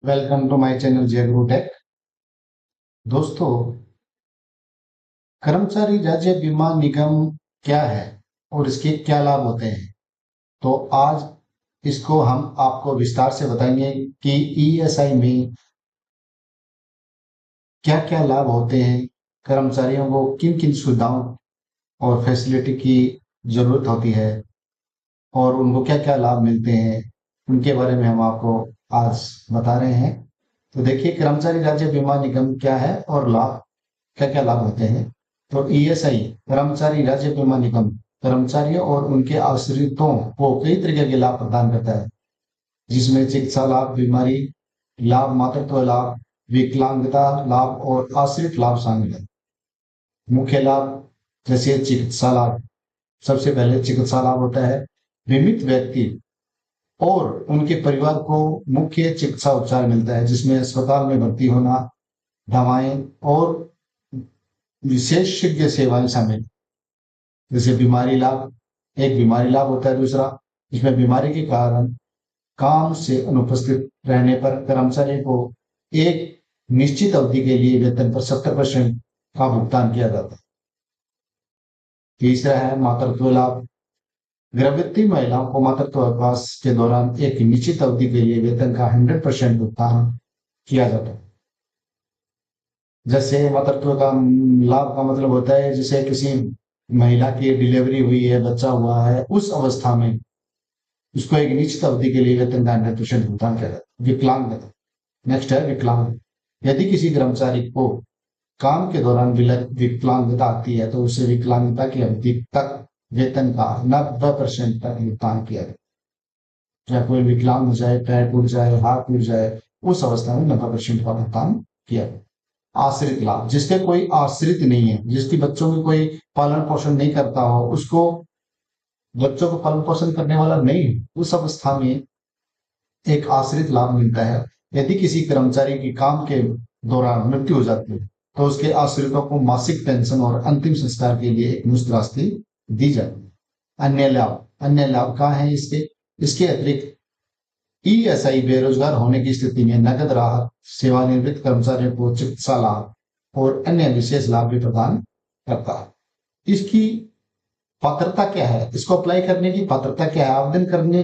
Welcome to my channel J Guru take. दोस्तों, कर्मचारी राज्य बीमा निगम क्या है और इसके क्या लाभ होते हैं। तो आज इसको हम आपको विस्तार से बताएंगे कि ईएसआई में क्या क्या लाभ होते हैं, कर्मचारियों को किन किन सुविधाओं और फैसिलिटी की जरूरत होती है और उनको क्या क्या लाभ मिलते हैं, उनके बारे में हम आपको आज बता रहे हैं। तो देखिए, कर्मचारी राज्य बीमा निगम क्या है और लाभ क्या क्या लाभ होते हैं। तो ईएसआई कर्मचारी राज्य बीमा निगम कर्मचारियों और उनके आश्रितों को कई तरीके के लाभ प्रदान करता है, जिसमें चिकित्सा लाभ, बीमारी लाभ, मातृत्व लाभ, विकलांगता लाभ और आश्रित लाभ शामिल है। मुख्य लाभ जैसे चिकित्सा लाभ, सबसे पहले चिकित्सा लाभ होता है बीमित व्यक्ति और उनके परिवार को मुख्य चिकित्सा उपचार मिलता है, जिसमें अस्पताल में भर्ती होना, दवाएं और विशेषज्ञ सेवाएं शामिल। जैसे बीमारी लाभ, एक बीमारी लाभ होता है। दूसरा, इसमें बीमारी के कारण काम से अनुपस्थित रहने पर कर्मचारी को एक निश्चित अवधि के लिए वेतन पर 70% का भुगतान किया जाता है। तीसरा है मातृत्व लाभ। गर्भवती महिलाओं को मातृत्व अवकाश के दौरान एक निश्चित अवधि के लिए वेतन का 100% भुगतान किया जाता है। जैसे मातृत्व का लाभ का मतलब होता है, जैसे किसी महिला की डिलीवरी हुई है, बच्चा हुआ है, उस अवस्था में उसको एक निश्चित अवधि के लिए वेतन का 100% भुगतान किया जाता है। विकलांगता, नेक्स्ट है विकलांग। यदि किसी कर्मचारी को काम के दौरान विकलांगता आती है तो उसे विकलांगता की अवधि तक वेतन का 90% तक भुगतान किया जाए। चाहे कोई विकलांग हो जाए, पैर टूट जाए, हाथ टूट जाए, उस अवस्था में 90% का भुगतान किया जाए। आश्रित लाभ, जिसके कोई आश्रित नहीं है, जिसकी बच्चों में कोई पालन पोषण नहीं करता हो, उसको बच्चों को पालन पोषण करने वाला नहीं, उस अवस्था में एक आश्रित लाभ मिलता है। यदि किसी कर्मचारी की काम के दौरान मृत्यु हो जाती है तो उसके आश्रितों को मासिक पेंशन और अंतिम संस्कार के लिए एक मुश्त राशि दी जाती है। अन्य लाभ, अन्य लाभ कहाँ है इसके? इसके अतिरिक्त ईएसआई बेरोजगार होने की स्थिति में नकद राहत, सेवानिवृत्त कर्मचारियों को चिकित्सा लाभ और अन्य विशेष लाभ भी प्रदान करता है। इसकी पात्रता क्या है? इसको अप्लाई करने की पात्रता क्या है? आवेदन करने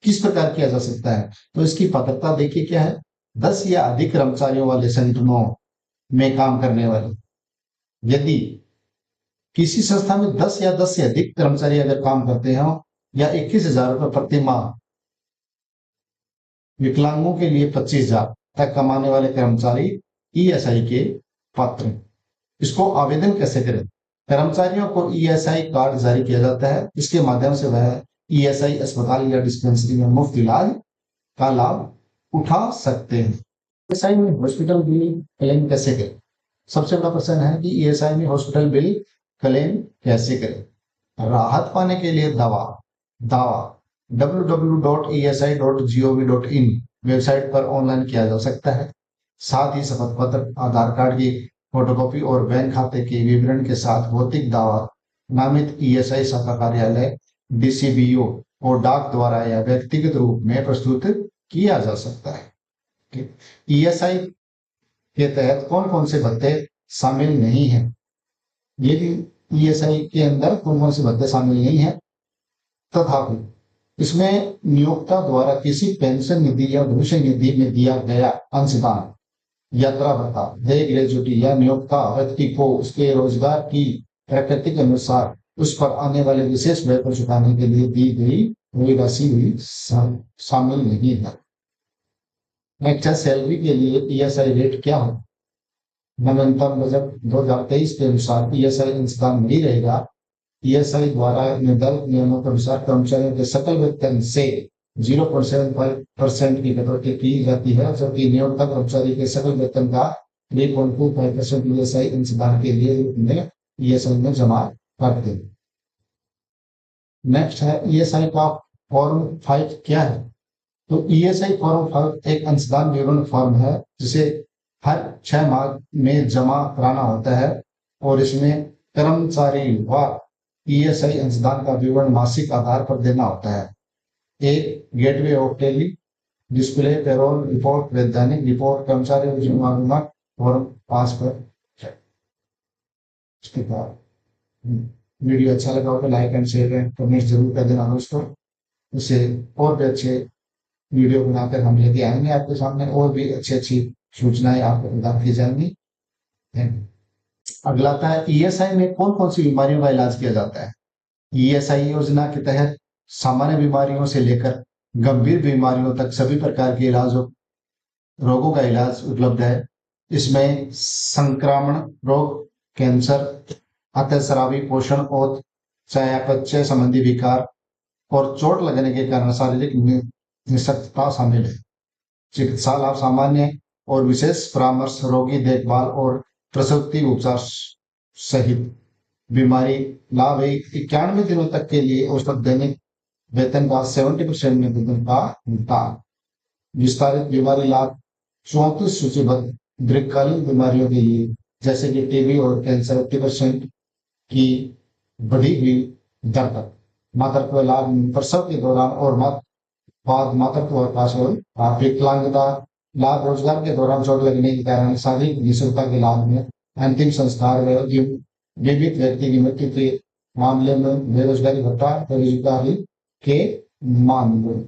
किस प्रकार किया जा सकता है? तो इसकी पात्रता देखिए क्या है। 10 या अधिक कर्मचारियों वाले संगठनों में काम करने वाले, यदि किसी संस्था में 10 या 10 से अधिक कर्मचारी अगर काम करते हो, या 21,000 रुपये प्रति माह, विकलांगों के लिए 25,000 तक कमाने वाले कर्मचारी ईएसआई के पात्र हैं। इसको आवेदन कैसे करें? कर्मचारियों को ईएसआई कार्ड जारी किया जाता है, इसके माध्यम से वह ईएसआई अस्पताल या डिस्पेंसरी में मुफ्त इलाज का लाभ उठा सकते हैं। ईएसआई में हॉस्पिटल बिल क्लेम कैसे करें? सबसे बड़ा प्रश्न है कि ईएसआई में हॉस्पिटल बिल क्लेम कैसे करें। राहत पाने के लिए दावा दावा www.esi.gov.in वेबसाइट पर ऑनलाइन किया जा सकता है। साथ ही शपथ पत्र, आधार कार्ड की फोटोकॉपी और बैंक खाते के विवरण के साथ भौतिक दावा नामित ईएसआई शाखा कार्यालय, डीसीबीओ और डाक द्वारा या व्यक्तिगत रूप में प्रस्तुत किया जा सकता है। ईएसआई के तहत कौन कौन से भत्ते शामिल नहीं है? ये भी ईएसआई के अंदर कौन कौन से भत्ते शामिल नहीं है, तथापि इसमें नियोक्ता द्वारा किसी पेंशन निधि या भविष्य निधि में दिया गया अंशदान, यात्रा भत्ता, देय ग्रेजुटी या नियोक्ता व्यक्ति को उसके रोजगार की प्रकृति के अनुसार उस पर आने वाले विशेष व्यय को चुकाने के लिए दी गई कोई राशि भी शामिल नहीं है। नेक्स्ट है सैलरी के लिए ईएसआई रेट क्या हो? नवीनतम बजट 2023 के अनुसार ईएसआई अंशदान नहीं रहेगा। ईएसआई द्वारा निर्धारित नियमों के अनुसार कर्मचारियों के सकल वेतन से 0.75% की कटौती की जाती है, जबकि नियोक्ता कर्मचारी के सकल वेतन का 3.25% ईएसआई अंशदान के लिए रूप में ईएसआई में जमा करते हैं। नेक्स्ट है ईएसआई का फॉर्म 5 क्या है? तो ईएसआई फॉर्म 5 एक अंशदान विवरण फॉर्म है, जिसे हर 6 माह में जमा कराना होता है और इसमें कर्मचारी व ईएसआई अंशदान का विवरण मासिक आधार पर देना होता है। एक gateway of Tally display payroll report वैधानिक रिपोर्ट कर्मचारी की मालूमात और पास पर check। उसके बाद वीडियो अच्छा लगा हो तो like and share and comment जरूर कर देना दोस्तों। उसे और भी अच्छे वीडियो बनाकर हम लेके आएंगे आपके सामने, और भी अच्छी अच्छी सूचनाएं आपको प्रदान की जाएंगी। अगला आता है ईएसआई में कौन कौन सी बीमारियों का इलाज किया जाता है। ईएसआई योजना के तहत सामान्य बीमारियों से लेकर गंभीर बीमारियों तक सभी प्रकार के रोगों का इलाज उपलब्ध है। इसमें संक्रामण रोग, कैंसर, अतिस्रावी, पोषण और चयापचय संबंधी विकार और चोट लगने के कारण शारीरिक निशक्तता शामिल है। चिकित्सा लाभ सामान्य और विशेष परामर्श, रोगी देखभाल और प्रसूति उपचार सहित बीमारी लाभ 91 दिनों तक के लिए औसत दैनिक वेतन का 70% में वेतन का भुगतान। विस्तारित बीमारी लाभ 34 सूचीबद्ध दीर्घकालीन बीमारियों के लिए जैसे कि टीबी और कैंसर 80% की बढ़ी हुई दर तक। मातृत्व लाभ प्रसव के दौरान और बाद मातृत्व अवकाश और विकलांगता लाभ, रोजगार के दौरान चोट लगने के कारण शारीरिक निष्क्रियता के लाभ में अंतिम संस्कार में जीवित व्यक्ति की मृत्यु के मामले में बेरोजगारी भत्ता, बेरोजगारी के मामले